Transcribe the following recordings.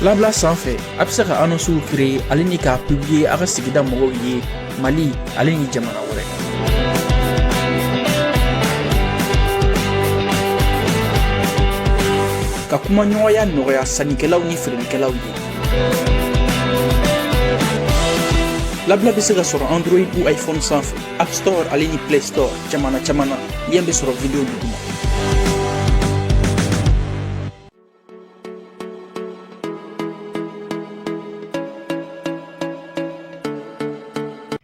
Labla sanfɛ a bɛ se ka annonces créer ale ni k'a publier a ka sigida mɔgɔw ye Mali ale ni jamana wɛrɛ. Ka kumaɲɔgɔnya nɔgɔya sannikɛlaw ni feerelikɛlaw ye. Labla bɛ se ka sɔrɔ Android ou iPhone sanfɛ, App Store ale ni Play Store jamana caman na. Lien bɛ sɔrɔ video duguma.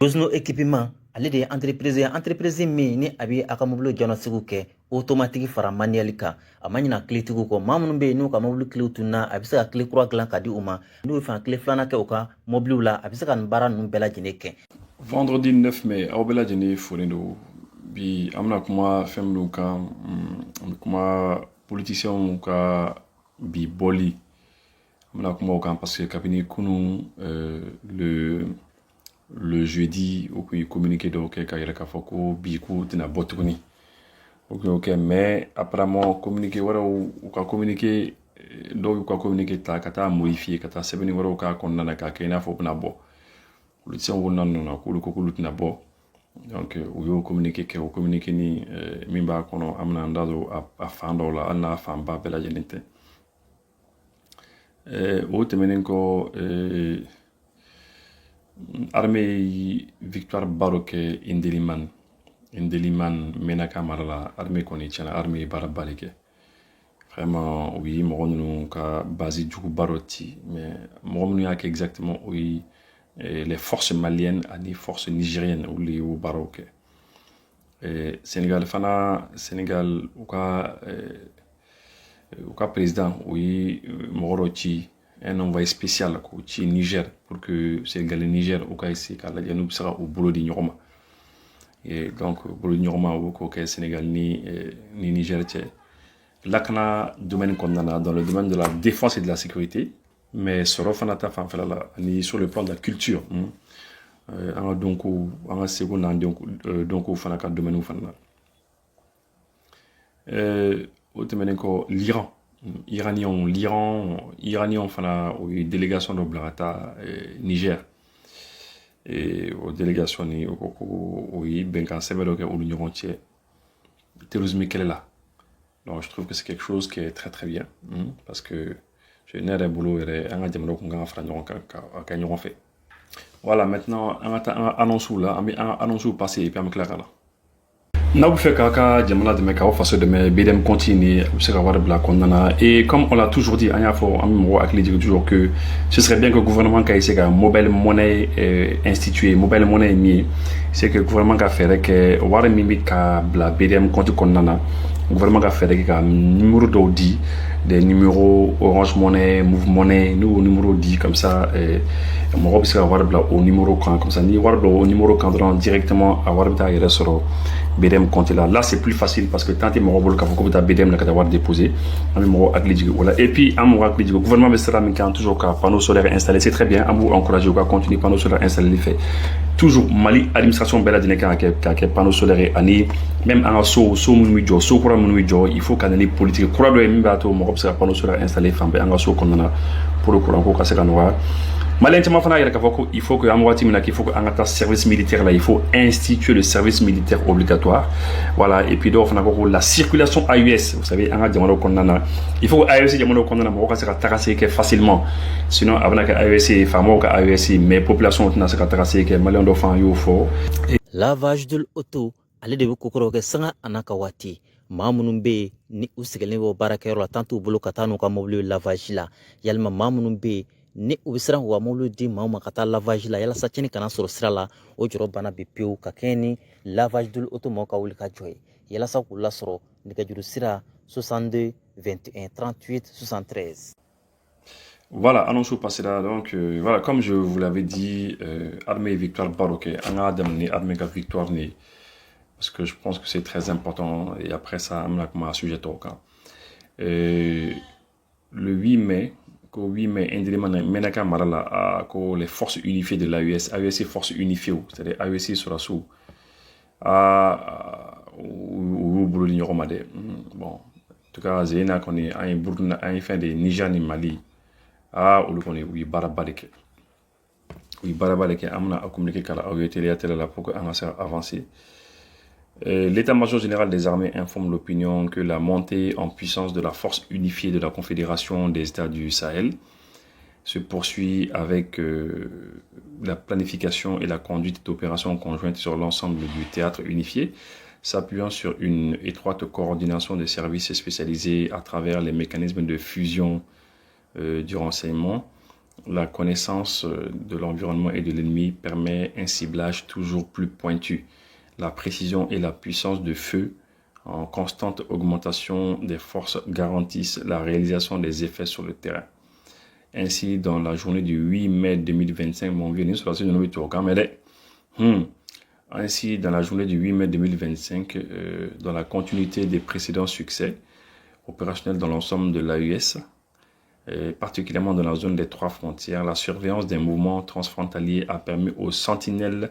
Rosno équipement ale de ye entreprise min ni a bɛ a ka mobile jɔnɔsigiw kɛ automatique fara manuel kan a ma ɲina cletigiw kɔ maa minnu bɛ yen n'u ka mobile clé tununa a bɛ se ka clé kura dilan ka di u ma n'u bɛ fɛ clé filanan kɛ u ka mobile la a bɛ se ka nin baara ninnu bɛɛ lajɛlen kɛ. Vendredi 9 mai aw bɛɛ lajɛlen folen don bi an bɛna kuma fɛn minnu kan an bɛ kuma politiciens ka bi bɔli an bɛna kuma o kan parce que kabini kunun le jeudi u kun ye communiqué dɔw kɛ ka yɛrɛ k'a fɔ ko bi k'u tɛna bɔ tuguni u kun y'o kɛ mais apparemment communiqué wɛrɛw u ka communiqué dɔw y'u ka communiqué ta ka taa modifier ka taa sɛbɛnni wɛrɛw k'a kɔnɔna na k'a kɛ i n'a fɔ u bɛna bɔ politiciens ko non k'olu ko k'olu tɛna bɔ donc u y'o communiqué kɛ o communiqué ni min b'a kɔnɔ an bɛna an da don a fan dɔw la hali n'a fanba bɛɛ lajɛlen tɛ o tɛmɛnen kɔ armée victoire baro kɛ Indeliman Menaka mara la armée kɔni tiɲɛna armée ye baara ba de kɛ vraiment u ye mɔgɔ ninnu ka base jugu baro ci mais mɔgɔ minnu y'a kɛ exactement o ye les forces maliennes ani forces nigériennes olu de y'o baaraw kɛ Sénégal fana u ka président o ye mɔgɔ dɔ ci un envoyé spécial ko ci Niger pour que Sénégal et Niger u ka essayer k'a lajɛ n'u bɛ se ka o bolo di ɲɔgɔn ma et donc bolo di ɲɔgɔn ma o k'o kɛ Sénégal ni Niger cɛ lakana domaine kɔnɔna na dans le domaine de la défense et de la sécurité mais sɔrɔ fana ta fanfɛla la ani sur le plan de la culture an ka dɔnko an ka seko n'an dɔnko fana ka domaine fana na o tɛmɛnen kɔ l'Iran fana o ye délégation dɔ bila ka taa Niger o délégation ni o ko o ye bɛnkan sɛbɛn dɔ kɛ olu ɲɔgɔn cɛ terrorisme kɛlɛ la donc je trouve que c'est quelque chose qui est très très bien parce que ne yɛrɛ bolo yɛrɛ an ka jamana kun kan ka fara ɲɔgɔn kan ka kɛ ɲɔgɔn fɛ voilà maintenant an ka taa an ka annonces la an bɛ an ka annonces passer et puis an bɛ tila ka na n'a bɛ fɛ k'a ka jamana dɛmɛ k'aw faso dɛmɛ BDM compte ni a bɛ se ka wari bila kɔnɔna na et comme on l'a toujours dit an y'a fɔ an bɛ mɔgɔw hakili jigin toujours que ce serait bien que gouvernement ka essayer ka mobile monnaie instituer mobile monnaie ye min ye c'est que gouvernement ka fɛɛrɛ kɛ wari min bɛ ka bila BDM compte kɔnɔna na gouvernement ka fɛɛrɛ kɛ ka numéro dɔw di des numéros Orange Money, Move Money, nous au numéro 10 comme ça, mon robot sera au numéro quand comme ça, ni voir au numéro quand directement à voir bita sur BDM compte là. Là c'est plus facile parce que tant que mon robot quand vous BDM là d'avoir déposé, voilà. Et puis à mon le gouvernement me sera toujours qu'un panneau solaire installé, c'est très bien. À vous encourager à continuer panneau solaire installé les faits. Toujours Mali administration belle dîner qu'un panneau solaire ani même en so munuijo so kura munuijo il faut qu'un politique kura do mi bato mo observe panneau solaire installé fambe en so konnana pour le courant ko kaseka noa Malien tama fana yɛrɛ k'a fɔ ko il faut que an waati min na qu'il faut que an ka taa service militaire là il faut instituer le service militaire obligatoire voilà et puis dɔw fana ko la circulation AES vous savez an ka jamanaw kɔnɔna na il faut que AES jamanaw kɔnɔna na mɔgɔ ka se ka taga segin kɛ facilement sinon a bɛna kɛ AES faamaw ka AES mais population tɛna se ka taga segin kɛ malien dɔ fana y'o fɔ lavage de l'auto ale de bɛ kokɔrɔ kɛ sanga ana ka waati maa minnu bɛ yen ni u sigilen bɛ baarakɛyɔrɔ la tant t'u bolo ka taa n'u ka mobile lavage la yalima maa minnu bɛ yen ni u bɛ siran k'u ka mobile di maaw ma ka taa lavage la yalasa cɛnni kana sɔrɔ sira la o jɔrɔ bana bɛ pewu ka kɛɲɛ ni lavage de l'auto mɔgɔw ka wuli ka jɔ ye yalasa k'u lasɔrɔ nɛgɛjuru sira 62 21 38 73. Voilà, annonce passé là. Donc, voilà, comme je vous l'avais dit, armée victoire baroque, on a demandé armée victoire né. Parce que je pense que c'est très important. Et après ça, on a comme un sujet au cas. Le 8 mai, Menaka Marala, les forces unifiées de l'AES, AES forces unifiées, c'est-à-dire AES sur la sous. ou bolo ni ɲɔgɔn ma dɛ. Bon, en tout cas zena kɔni an ye Burkina an ye fɛn de Niger ni Mali olu kɔni u ye baaraba de kɛ u ye baaraba de kɛ an bɛna communiquer kala aw ye teliya la pour que an ka se ka avancer. L'état-major général des armées informe l'opinion que la montée en puissance de la force unifiée de la Confédération des États du Sahel se poursuit avec la planification et la conduite d'opérations conjointes sur l'ensemble du théâtre unifié, s'appuyant sur une étroite coordination des services spécialisés à travers les mécanismes de fusion du renseignement. La connaissance de l'environnement et de l'ennemi permet un ciblage toujours plus pointu. La précision et la puissance de feu en constante augmentation des forces garantissent la réalisation des effets sur le terrain. Ainsi, dans la journée du 8 mai 2025, Ainsi, dans la journée du 8 mai 2025, dans la continuité des précédents succès opérationnels dans l'ensemble de l'AUS, particulièrement dans la zone des 3 frontières, la surveillance des mouvements transfrontaliers a permis aux sentinelles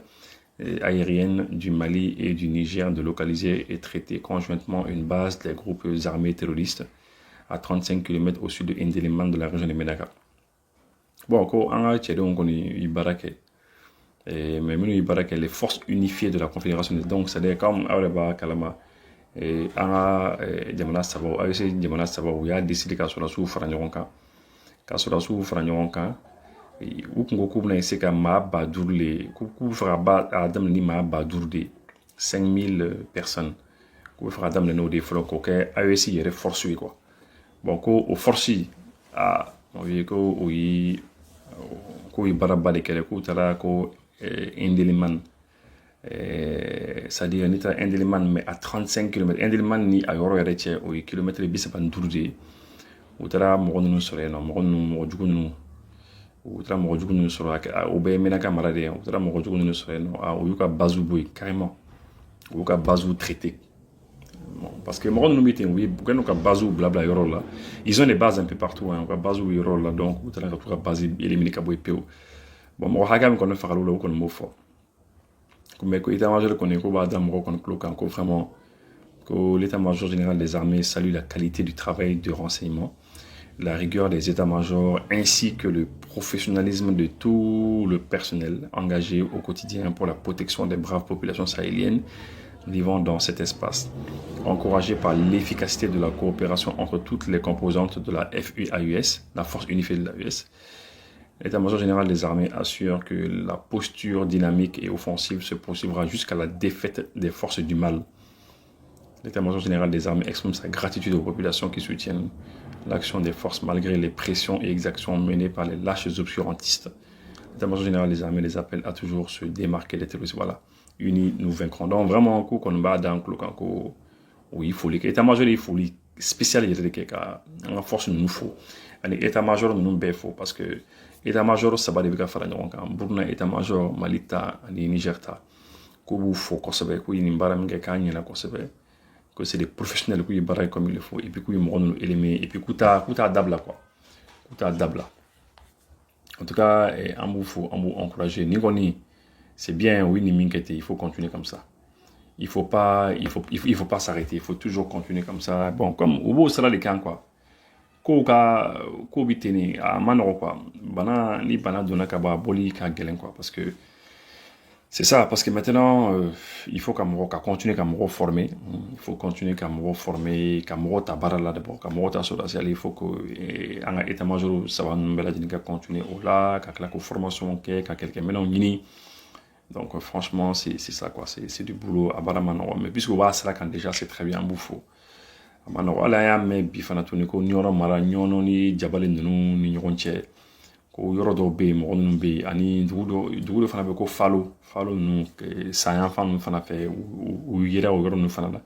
aériennes du Mali et du Niger de localiser et traiter conjointement une base des groupes armés terroristes à 35 km au sud de Ndeliman de la région de Médaka. Bon, mais les forces unifiées de la Confédération, donc c'est comme Aureba Kalama, Jamana Sabo, Jamana Sabo, il y a décidé qu'à sur la sous Franyoka, qu'à sur la sous Franyoka, ou qu'on coupe c'est qu'à ma badourle, coucou fera Adam ni ma badourde, 5000 personnes, coucou fera Adam le nom des flots, qu'à AEC il y a forcé quoi. Bon, au forci, on vit qu'au y baraba de kele ko tala ko Ndeliman c'est-à-dire ni ta Ndeliman mais à 35 km Ndeliman ni a yoro yare che o kilomètre bi saban durde o tala mo gonu sore no mo gonu mo jugunu o tala mo jugunu sore o be mena kamara de o tala mo jugunu sore no o yuka bazu boy carrément o ka bazu traité. Parce que oui, blabla là. Ils ont des bases un peu partout, hein. Là, donc vous avez la base éliminer Cabo et Péo. Bon, moi, Hagam, qu'on a fait là, qu'on a mot fort. Comme l'état-major qu'on est vraiment que l'état-major général des armées salue la qualité du travail de renseignement, la rigueur des états-majors ainsi que le professionnalisme de tout le personnel engagé au quotidien pour la protection des braves populations sahéliennes vivant dans cet espace. Encouragé par l'efficacité de la coopération entre toutes les composantes de la FUAUS, la force unifiée de l'AUS, l'état-major général des armées assure que la posture dynamique et offensive se poursuivra jusqu'à la défaite des forces du mal. L'état-major général des armées exprime sa gratitude aux populations qui soutiennent l'action des forces malgré les pressions et exactions menées par les lâches obscurantistes. L'état-major général des armées les appelle à toujours se démarquer des terroristes. Voilà. Unis, nous vaincrons. Donc, vraiment, un coup, qu'on va dans le coup, oui, il faut les états-major, il faut les spécial, la force nous faut. L'état-major nous faut parce que l'état-major, ça va devenir faire un Burkina état-major, Malita, Nigerta, qu'il faut qu'on se veille, qu'il y a que c'est des professionnels qui barrent comme il le faut, et puis qu'ils nous éliminer, et puis qu'il y a dabla quoi. Dabla. En tout cas, on faut encourager. C'est bien, oui, il faut continuer comme ça. Il faut pas s'arrêter. Il faut toujours continuer comme ça. Bon, comme au bout, ça là les camps quoi. Ko biteni a manoro quoi. Bana ni bana donna kaba boli ka gelen quoi parce que c'est ça parce que maintenant il faut qu'à continuer qu'à me reformer. Il faut continuer qu'à me reformer, qu'à me tabara là d'abord, qu'à me ta social, il faut que en état-major ça va nous bela dinga continuer au là, qu'à la formation qu'à quelqu'un maintenant ni. Donc franchement c'est ça quoi, c'est du boulot à Baramano mais puisque va ça quand déjà c'est très bien bouffo. Amano ala ya me bi fana tuni ko nyoro mara nyono ni jabale nunu ni nyoronche ko yoro do be mo nunu be ani dugudo fana be ko falo nu que ça femme fana fait ou yera o yoro nu fana la.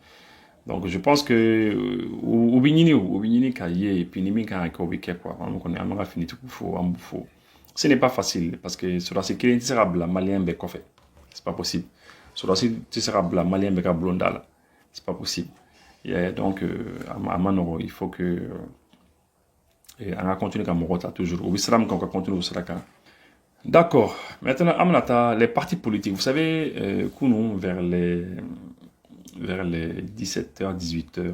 Donc je pense que ou binini kaye et puis ni mi kan ko bi ke quoi on connaît amara fini tout faut en bouffo. Ce n'est pas facile parce que cela c'est qu'il sera bla malien be ko fait. C'est pas possible. Cela c'est sera bla malien be ka blonda c'est pas possible. Yeah, donc à Manoro, il faut que on va continuer comme Morota toujours. Au Bisram quand on continue au Saraka. D'accord. Maintenant, Aminata, les partis politiques, vous savez, Kounou, vers les 17h, 18h,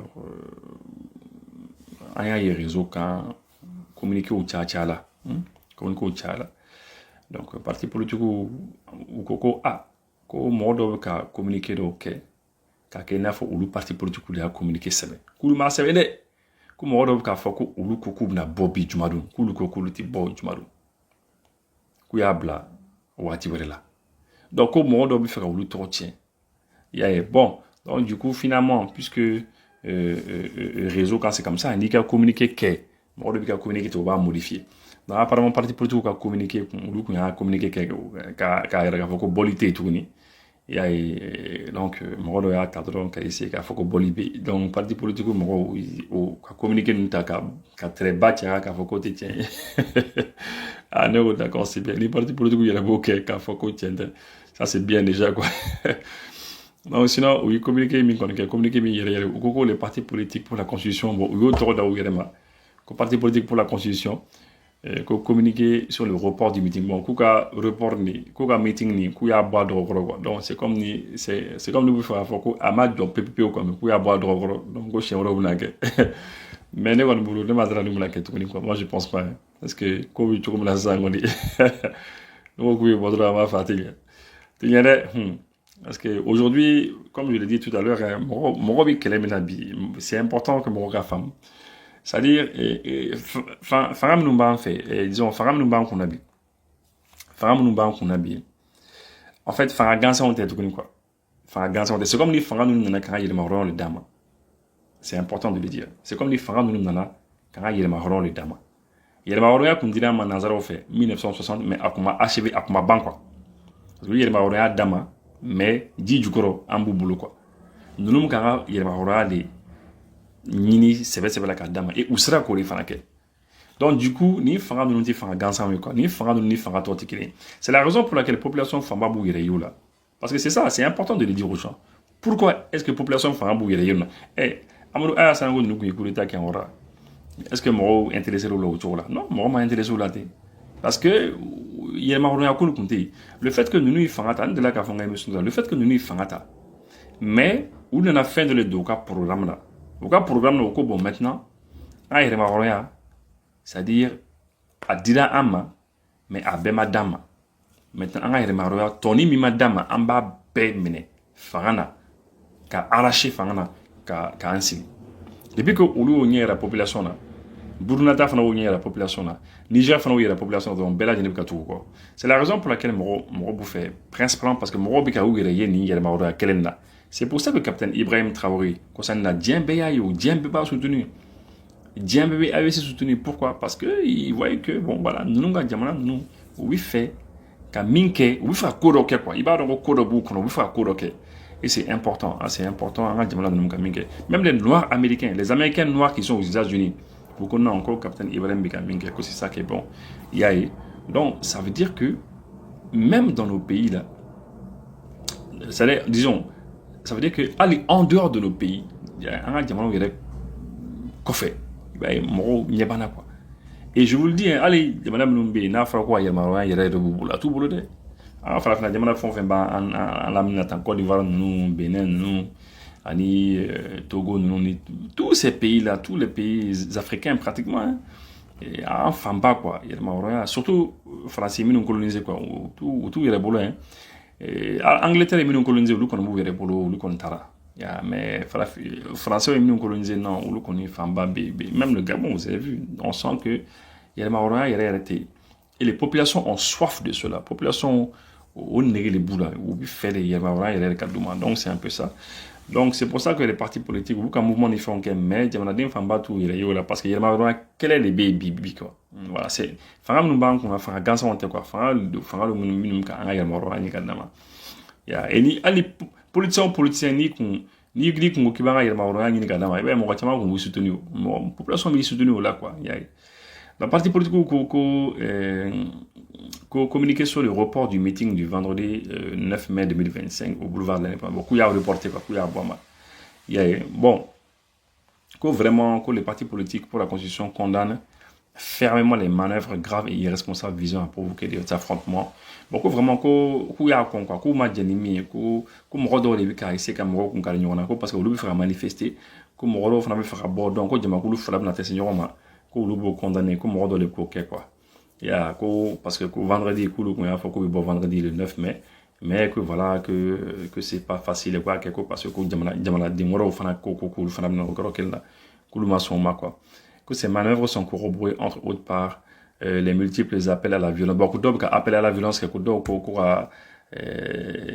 il y a des réseaux qui communiquent au Tchatchala. Communiquent au Tchatchala. Donc, parti politique ou Koko A, ko modo ka communiquer do ke, ka ke na fo ulu parti politique ou ya communiquer sebe. Kulu ma sebe de, ko modo ka fo ko ulu Koko na bobi jumadun, kulu Koko ti bo jumadun. Ku ya bla wati were la. Donc, ko modo bi fa ulu to tien. Yeah, bon, donc du coup, finalement, puisque réseau, quand c'est comme ça, il dit qu'à communiquer qu'est. Bon, depuis qu'à communiquer, tu vas modifier. Donc, apparemment, parti politique, qu'à communiquer, on a communiqué qu'à bolité et tout. Donc, moi, je vais donc essayer qu'à faut que bolité. Donc, parti politique, moi, qu'à communiquer, nous qu'à très bas, qu'à faut que tu tiens. Ah non, d'accord, c'est bien. Les partis politiques, il y a beaucoup qu'à faut que tu tiens. Ça, c'est bien déjà, quoi. Non, sinon, oui, communiquer, les partis politiques pour la constitution, bon, les partis politiques pour la constitution, communiquer sur le report du meeting. Bon, kuka report ni, kuka meeting ni, kuya bois de rogro. Donc, c'est comme nous faire foko, amad do PPP ou comme, kuya bois de rogro. Donc, go chez Robunaké. Mais ne van boulot, ne madra nous naké tout quoi. Moi, je pense pas, hein. Parce que, comme tu comme la sangoni. Donc, oui, votre ma fatigue. Parce qu'aujourd'hui, comme je l'ai dit tout à l'heure, c'est important que mon regard femme. C'est-à-dire, Faram Numba fait, disons, Faram Numba qu'on a bien. Faram Numba qu'on a bien. En fait, Faram Gansa on tête quoi. Faram Gansa on tête. C'est comme les Faram Numba quand il est marron le dama. C'est important de le dire. C'est comme les Faram Numba quand il est marron le dama. Il est marron comme dirait Manazaro fait 1960, mais à comment achevé, à comment ban quoi. Parce que il est marron dama. Mais di jukoro ambu bulu quoi nous nous kanga yelma hora de nini sebe la kadama et usra ko li fanake. Donc du coup ni fanga nous ti fanga gansa quoi ni fanga nous ni fanga to tikiri. C'est la raison pour laquelle la population famba bu yere yola, parce que c'est ça, c'est important de le dire aux gens. Pourquoi est-ce que la population famba bu yere yola? Eh amuru aya sango nous ku kulita ki ora. Est-ce que mo intéressé lo là? Non, mo ma intéressé là. Parce que le fait que nous nous fangata, le fait que nous nous fangata, mais où on a fait de le doka programme là, doka programme là au bon maintenant, c'est-à-dire à dira ama, mais à bema dama. Maintenant à irema toni mima dama amba be mene fangana, ka arraché fangana, ka ansi. Depuis que ulu on la population là. Burunata fana ou la population là, Niger fana ou la population donc bella jene bika tout quoi. C'est la raison pour laquelle Moro fait principalement parce que Moro bika ou yere ni yere maroda kelenda. C'est pour ça que le capitaine Ibrahim Traoré concerne la Djembe ou Djembe pas soutenu. Djembe a aussi soutenu, pourquoi? Parce que il voyait que bon voilà, nous nga jamana nous oui fait ka minke oui fa kodoke quoi. Il va donc kodobu kono oui fa kodoke. Et c'est important, hein, c'est important en jamana nous nga minke. Même les noirs américains, les américains noirs qui sont aux États-Unis. Vous connaissez encore capitaine Ibrahim Bikaming, c'est ça qui est bon. Donc, ça veut dire que même dans nos pays, là, disons, ça veut dire que aller en dehors de nos pays, il y a un diamant qui est coffé. Et je vous le dis, allez, madame Numbi, n'a pas quoi, il y a marron, il y a des boulots, tout boulot. Enfin, la diamant font fait en laminate en Côte d'Ivoire, nous, Bénin, nous. Ani Togo, tous ces pays-là, tous les pays africains pratiquement, hein, en Famba quoi, il y a des Marocains, surtout Français, ils nous colonisé quoi, tout il y a des boulot, hein. Angleterre, ils nous colonisé, nous connaissons il y a des boulot, nous connaissons tara, mais Français, ils nous colonisé non, nous connaissons Famba, même le Gabon, vous avez vu, on sent que il y a des Marocains, il y a des arrêtés, et les populations ont soif de cela, population au négé les boulots, où ils font des Marocains, il y a des Kadouma, donc c'est un peu ça. Donc c'est pour ça que les partis politiques, vous comme mouvement ils font qu'un mais Djamanadine Famba tout il est là parce qu'il y a quel est les baby quoi. Voilà, c'est Fangam nous banque on va faire gansa on quoi. Fangam le minimum quand il y a marron ni kadama. Ya et ni ali politiciens ni qu'on qui va y a marron ni kadama. Et ben mon gâtement qu'on vous soutenir. Mon population me soutenir là quoi. Ya la partie politique communiqué sur le report du meeting du vendredi 9 mai 2025 au boulevard de l'Indépendance. Beaucoup y a reporté, beaucoup y a boire. Bon, que vraiment que les partis politiques pour la Constitution condamnent fermement les manœuvres graves et irresponsables visant à provoquer des affrontements. Beaucoup vraiment ko ya kon quoi, ko ma janimi ko mo do le bika essayer ka mo ko kala nyona ko parce que lu fera manifester ko mo do fana be fera bo donc ko jama ko lu fera na tese nyoma ko lu bo condamner ko mo do le ko quoi. Ya ko parce que vendredi ko lu ko ya faut ko bo vendredi le 9 mai mais que voilà que c'est pas facile quoi quelque parce que ko jama de mo fana ko lu fana na ko kelna ko lu ma son ma quoi. Que ces manœuvres sont corroborées entre autres par les multiples appels à la violence. Beaucoup d'autres appels à la violence,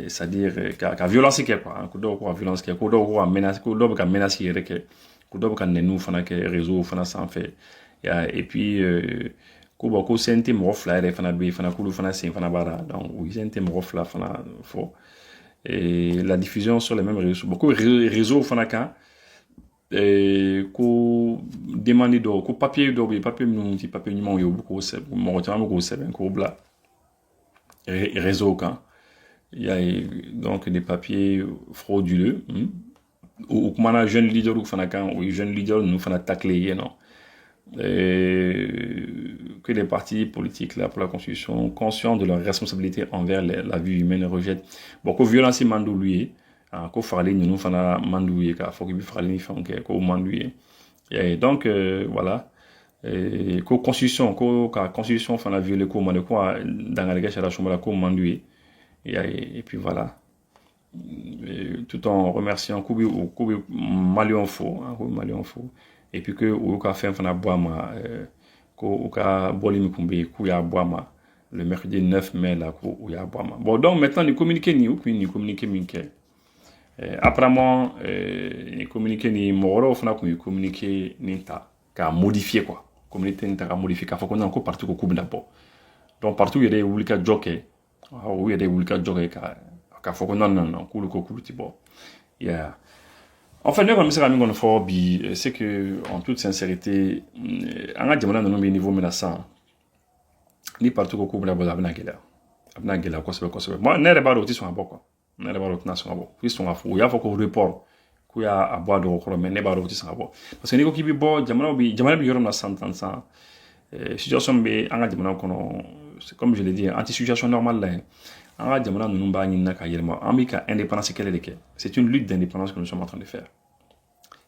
c'est-à-dire qu'à violence qui est quoi, coup d'autres violence qui est, coup d'autres menace, coup d'autres menace qui est que, coup d'autres nous fana que réseau fana sans fait. Et puis coup beaucoup c'est un thème reflet, les fana b, fana coup fana c'est fana bara. Donc oui c'est un thème reflet fana faux. Et la diffusion sur les mêmes réseaux, beaucoup réseaux fana quand ko demander do ko papier do be papier nous ti papier nous yo ko se mo ta mo ko se ben ko bla réseau quand il y a donc des papiers frauduleux ou comment un jeune leader ou fana quand ou jeune leader nous fana tacler non que les partis politiques là pour la constitution conscients de leur responsabilité envers la vie humaine rejettent beaucoup violence mandou lui ko farali nous fana mandouye ka faut que bi farali fa ko mandouye et donc voilà ko constitution ko ka constitution fana violé ko mane ko dans la gâche la chomala ko mandouye et puis voilà tout en remerciant kubi malion fo et puis que o ka fait fana boama ko ka bolimi kumbi ku ya boama le mercredi 9 mai là ko ya boama bon donc maintenant ni communiquer ni communiquer minke apparemment communiquer ni moro fana ko communiquer ni ta ka modifier quoi communiquer ni ta ka modifier ka faut qu'on a encore partout ko kubna bo donc partout il y a des wulika joke il y a des wulika joke ka faut qu'on non kulu ko kulu ti bo yeah en fait nous comme ça nous faut bi c'est que en toute sincérité on a demandé non niveau menaçant ni partout ko kubna bo abna gela ko sebe moi ne ba do ti so aboko na le baro tnaso abo puis son afu ya foko report ku ya abwa do ko mais ne baro ti sabo parce que ni ko kibi bo jamana bi yorom na santansa situation be anga jamana kono c'est comme je l'ai dit anti situation normale là anga jamana nunu ba ni na ka yelma amika indépendance quelle est c'est une lutte d'indépendance que nous sommes en train de faire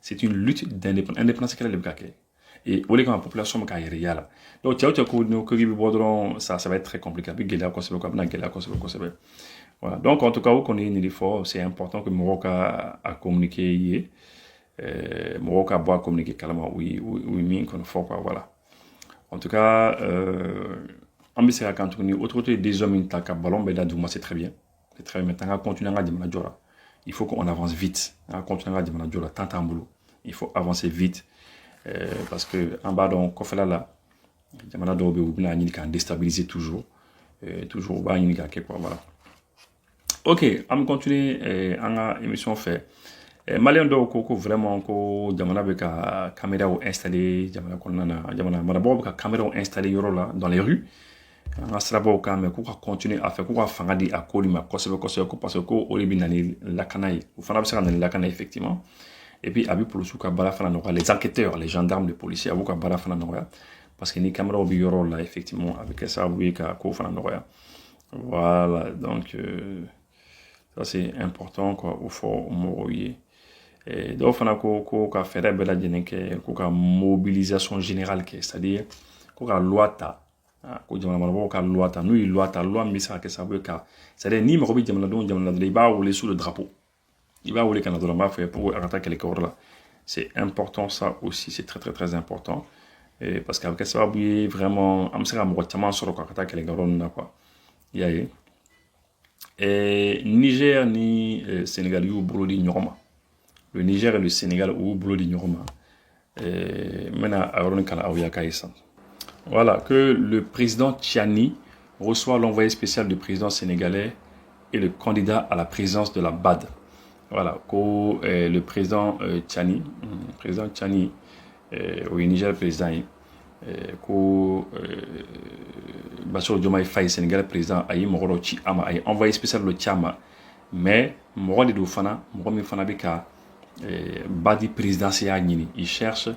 c'est une lutte d'indépendance quelle est le kake et au lieu que la population ka yala donc tiao ko no ko kibi bo ça va être très compliqué bi gela ko sebe ko na gela ko sebe. Voilà. Donc, en tout cas, où qu'on ait une effort, c'est important que Morocco a communiqué, Morocco a boire communiquer calmement, oui, qu'on faut quoi, voilà. En tout cas, en Bissau, quand on est autre des hommes, qui ont ballon, ben là, c'est très bien. C'est très bien. Maintenant, continuer à dire il faut qu'on avance vite. Continuer à dire tant en boulot. Il faut avancer vite. Parce que, en bas, donc, qu'on fait là, Jamana Dobe ou bien, il can déstabiliser toujours. Toujours, voilà. Ok, on continue en émission fait. Malien do ko vraiment ko jamana be ka caméra ou installé jamana ko nana jamana marabo ka caméra ou installé yoro là dans les rues. On srabo ka me ko continuer à faire ko fanga di akoli ma kosebe parce que au libi nani lakanai ou fana be sera nani lakanai effectivement. Et puis abi pour le souka bala fana no les enquêteurs, les gendarmes, les policiers abuka bala fana no parce que ni caméra ou yoro là effectivement avec ça oui ka ko fana no voilà donc ça c'est important quoi au fort moroyer et donc on a ko faire bela jeneke ko ka mobilisation générale que c'est-à-dire ko ka loi ta ko jamana mabo ka loi ta nous loi misa que ça veut ka c'est-à-dire ni morobi jamana de ba ou les sous le drapeau il va ou les canadiens ma fait pour attaquer les corps là c'est important ça aussi c'est très très très important et parce qu'avec ça va vraiment amsera mo tellement sur ko attaquer les corps là quoi il y a Niger ni Sénégal ou Bolodi Nyoroma. Le Niger et le Sénégal ou Bolodi Nyoroma. Voilà, que le président Tchani reçoit l'envoyé spécial du président sénégalais et le candidat à la présidence de la BAD. Voilà, que le président Tchani au Niger, président ko Bassirou Diomaye Faye Sénégal président ayi moro ci ama ay envoyé spécial le Tchama mais moro de fana moro mi fana bika badi présidentiel ñini il cherche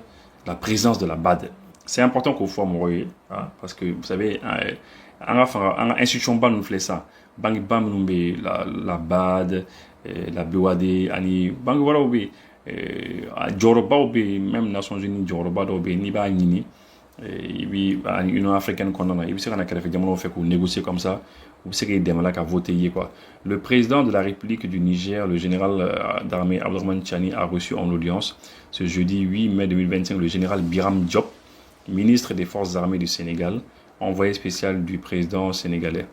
la présidence de la BAD c'est important qu'on soit moyen, hein, parce que vous savez, en institution ban nous fait ça, bang bam nous la BAD, la BOAD, ani bang voilà oubé, Joroba oubé, même Nations Unies Joroba oubé, ni ba nini, Union africaine qu'on a, il se qu'on a fait diamant fait qu'on négocie comme ça. Vous savez qu'il y a voté quoi. Le président de la République du Niger, le général d'armée Abdourahmane Tiani, a reçu en audience ce jeudi 8 mai 2025 le général Biram Diop, ministre des Forces armées du Sénégal, envoyé spécial du président sénégalais.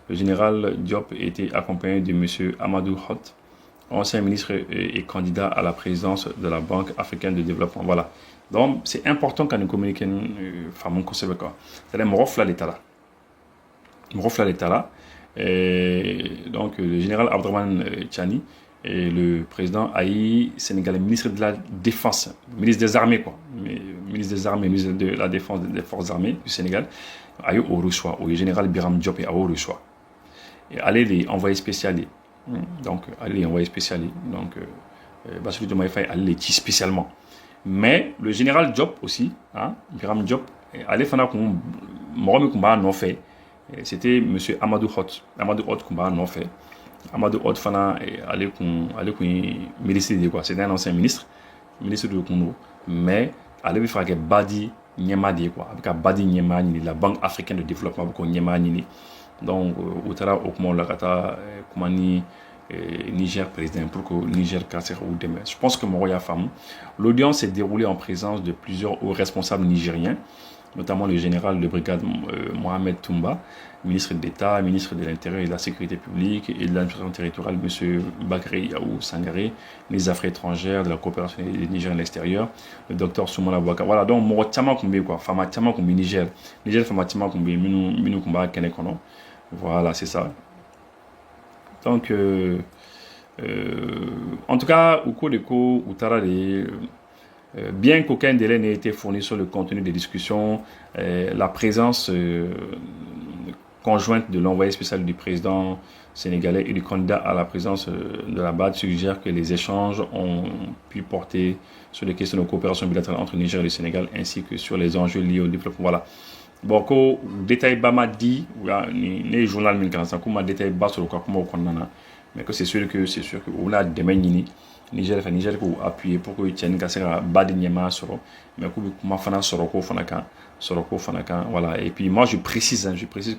Le général Diop était accompagné de M. Amadou Hott, ancien ministre et candidat à la présidence de la Banque africaine de développement. Voilà. Donc, c'est important quand nous communiquons, enfin, quoi. C'est-à-dire, m'offre l'état là. M'offre l'état là. Donc, le général Abdourahmane Tiani et le président Aïe sénégalais, ministre de la Défense, ministre des Armées, quoi. Ministre des Armées, ministre de la Défense des Forces armées du Sénégal, Aïe au reçoit, au général Biram Diop et au reçoit. Et allez les envoyer spécialisés. Donc, allez les envoyer spécialisés. Donc, Bassirou Diomaye Faye, allez les tirer spécialement. Mais le général Diop aussi, hein, Biram Diop, allez faire un morome combat non fait. C'était M. Amadou Hott. Amadou Hott combat non fait. Amadou Hott fana allait qu'on ministre de quoi. C'était un ancien ministre de Congo. Mais allait faire que Badi Nyema de quoi. Avec Badi Nyema ni la Banque africaine de développement pour Nyema ni. Donc utara okmo la kata kumani Niger président pour que Niger casse ou demain. Je pense que Moroya femme. L'audience s'est déroulée en présence de plusieurs hauts responsables nigériens, notamment le général de brigade Mohamed Toumba, ministre d'État, ministre de l'Intérieur et de la Sécurité publique et de l'administration territoriale, M. Bakary Yaou Sangaré, les Affaires étrangères, de la coopération des Nigériens à l'extérieur, le docteur Soumana Bouaka. Voilà, donc Moro Tchama Koumbe, quoi, Fama Tchama Koumbe Niger, Niger Fama Tchama Koumbe, Minou Koumba Kenekono. Voilà, c'est ça. Donc, en tout cas, au cours des cours, bien qu'aucun délai n'ait été fourni sur le contenu des discussions, la présence conjointe de l'envoyé spécial du président sénégalais et du candidat à la présidence de la BAD suggère que les échanges ont pu porter sur les questions de coopération bilatérale entre Niger et le Sénégal, ainsi que sur les enjeux liés au développement. Voilà. Bon, ko détail bama dit ni journal 1045 kuma détail bas sur quoi comment on a mais que c'est sûr que on a des ni Niger ko appuyer pour que tienne ka sera bad nyama soro mais ko kuma fana soro ko fana kan voilà et puis moi je précise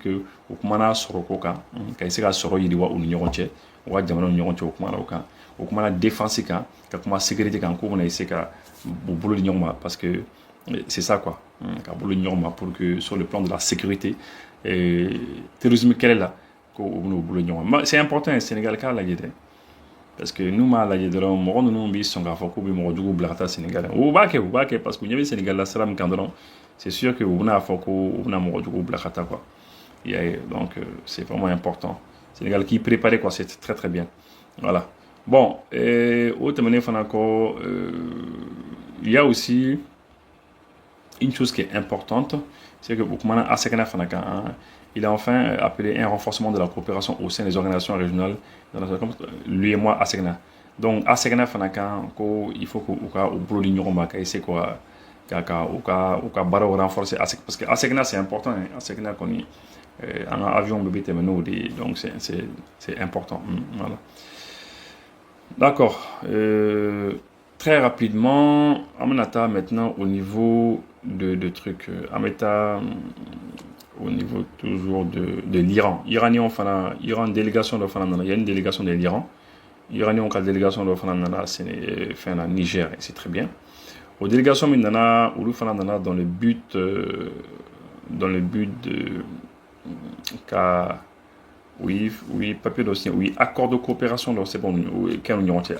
que au kuma na soro ko kan ka sera soro yidi wa unu nyoronche wa jamano nyoronche ko kuma la kan o kuma na défense kan ka kuma sécurité kan ko na iseka bolo nyoma parce que c'est ça quoi pour que sur le plan de la sécurité terrorisme quel est là c'est important au Sénégal car la guide parce que nous mal la guide là on nous bis son gafo ko bi mo dugu blata Sénégal ou ba ke parce que nous Sénégal la salam kandron c'est sûr que on a foko on a mo dugu blata quoi et donc c'est vraiment important Sénégal qui préparé quoi c'est très très bien voilà bon autre manière encore il y a aussi une chose qui est importante, c'est que il a enfin appelé un renforcement de la coopération au sein des organisations régionales, lui et moi, Asegna. Donc, Asegna Fanaka, il faut que au boulot l'Union c'est quoi, renforcer parce que Asegna c'est important, Asegna qu'on est en avion bébé donc c'est important. Voilà. D'accord. Très rapidement, Aminata maintenant au niveau de trucs, Ameta au niveau toujours de l'Iran. Iranien, Iran délégation de il y a une délégation de l'Iran. Iranien, une délégation de c'est fait en Niger, et c'est très bien. Aux délégations maintenant, dans le but de oui, papier dossier, oui, accord de coopération, c'est bon,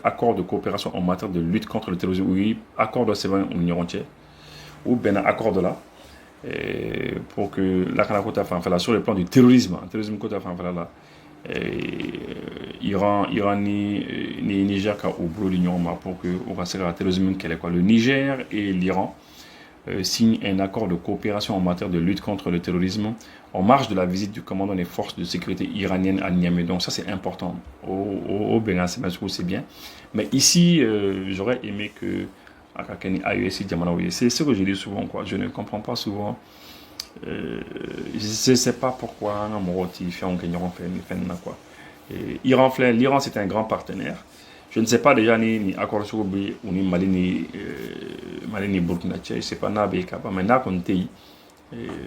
accord de coopération en matière de lutte contre le terrorisme, oui, accord de c'est bon, ou bien accord de là, pour que la Kanakota sur le plan du terrorisme là, Iran ni Niger au bout de l'Union pour que on va le terrorisme quel est quoi, le Niger et l'Iran signe un accord de coopération en matière de lutte contre le terrorisme en marge de la visite du commandant des forces de sécurité iraniennes à Niamey. Donc ça c'est important. Au Bénin, c'est bien. Mais ici, j'aurais aimé que C'est ce que je dis souvent, quoi. Je ne comprends pas souvent. Je ne sais pas pourquoi l'Iran c'est un grand partenaire. Je ne sais pas déjà ni accord sur ou ni Mali ni Burkina Faso, je sais pas mais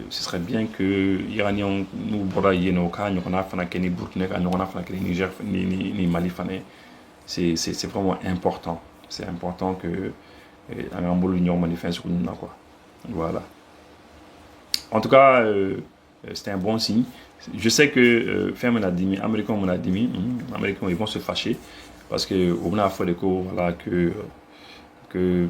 ce serait bien que Iraniens nous broyent nos cas, nous on a fait ni Burkina, nous on a fait ni Niger ni Mali c'est vraiment important. C'est important que l'Union manifeste quoi. Voilà. En tout cas, c'était un bon signe. Je sais que les Américains ils vont se fâcher parce que on a fait voilà que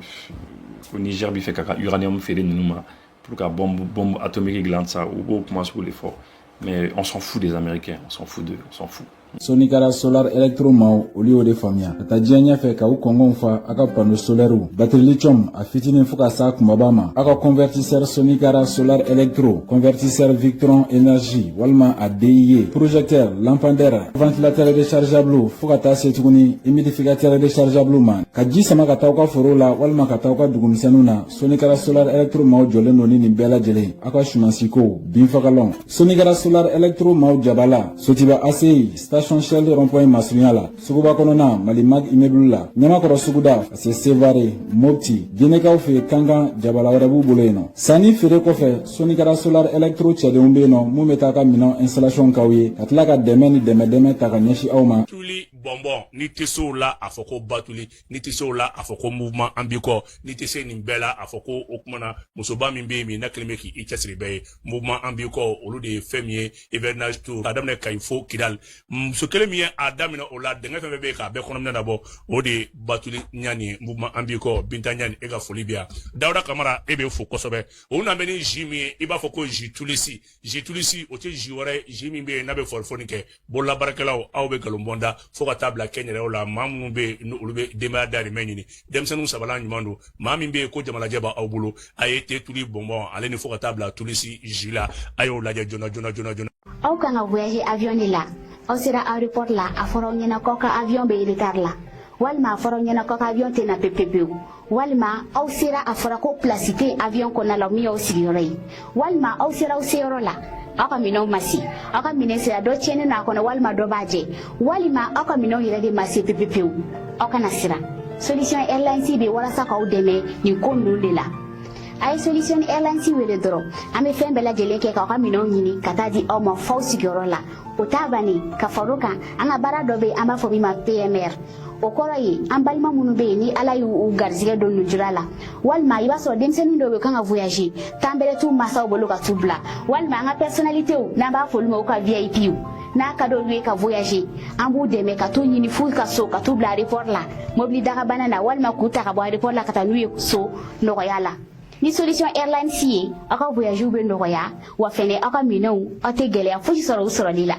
Niger bi fait caca uranium fait nous pour que bombe atomique glande ça ou commence pour l'effort. Mais on s'en fout des Américains, on s'en fout d'eux, on s'en fout. Sonikara Solar Electro Mao oli o de famia ata dianya fe ka u kongon fa aka panneau solaire u batterie lithium a fitinin fuka sa kumabama aka convertisseur Sonikara Solar Electro convertisseur Victron Energy walma a DIE projecteur lampadaire ventilateur rechargeable fuka ta setuguni humidificateur rechargeable man ka ji sama ka taw ka foro la walma ka taw ka dugumisanu Sonikara Solar Electro Mao jollen no ni bela jele aka shumasiko binfakalon Sonikara Solar Electro Mao jabala sotiba ACI station Shell rond-point Masriala Suguba Konona Malimag Imeblula Nyamakoro Suguda Ase Sevare Mopti Gineka Fe Kanga Jabala Warabu Boleno Sani Fere Kofe Sonikara Solar Electro Chade Umbeno Mumetaka Minon Installation Kawe Katlaka Demeni Deme Taka Nyeshi Auma Tuli bonbon ni teso la afoko batuli ni teso la afoko mouvement ambiko ni tese ni bela afoko okmana musoba mimbe mi na klimeki ichasribe mouvement ambiko olu de femie hivernage tour adam ne kaifo kidal so kelemi adam na ola denga fembe ka be konom na bo o de batuli nyani mouvement ambiko bintanyani ega folibia dawda kamara ebe fo kosobe o na beni jimi iba foko jitulisi o te jiwore jimi be na be forfonike bolla barakelaw awbe galombonda fo tabla Kenya la mamu be no ulube dema dari menini demsanu sabala nyumando mami be ko jamala jaba awbulo ayete tuli bonbon aleni fo tabla tulisi jila ayo la jona au kana voyage avion la au sera aéroport la aforo nyina koka avion be retard la walma aforo nyina koka avion te na pepepe walma au sera aforo ko placité avion ko na la mi au sigirei walma au sera au sero la aka mino masi aka minese ado chene na kona walma do baje walima aka mino yirede masi pepepe aka nasira solution airlines be wala saka udeme ni kondu lela ay solution airlines wele doro ame fembe la jeleke ka aka mino nyini katadi o ma fausi gorola utabani ka faruka anga barado be amba fobi ma PMR okoroyi ambalma munube ni alayu garziga don nujurala walma ibaso demseni ndo kanga voyager tambele tu masa oboloka tubla walma nga personnalité ou na ba foluma ka VIP ou na kado lui ka voyager ambu de me ka to nyini fu ka so ka tubla report la mobili daga banana walma kuta ka bo report la kata nuye so no yala ni solution airline si aka voyager be no ya wa fene aka minou ate gele a fuji soro lila